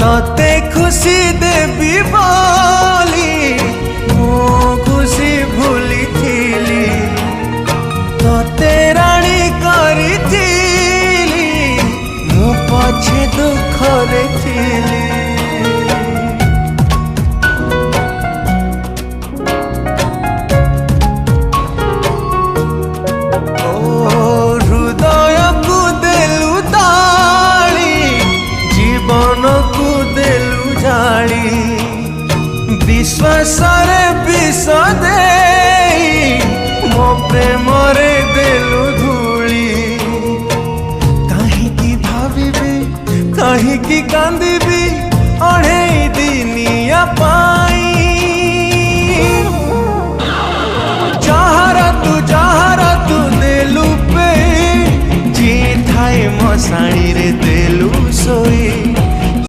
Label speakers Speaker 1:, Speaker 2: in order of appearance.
Speaker 1: तते खुशी देवी बोली मो खुशी भूली थीली तते राणी करी थीली मो पछे दुख रे थीली। विश्वास विष दे मो प्रेम रे देलु धूली कहीं भावी कहीं कांदी अढ़े दिनिया पाई जहारा तू देलु पे जी थाए मशाणी रे देलु सोई।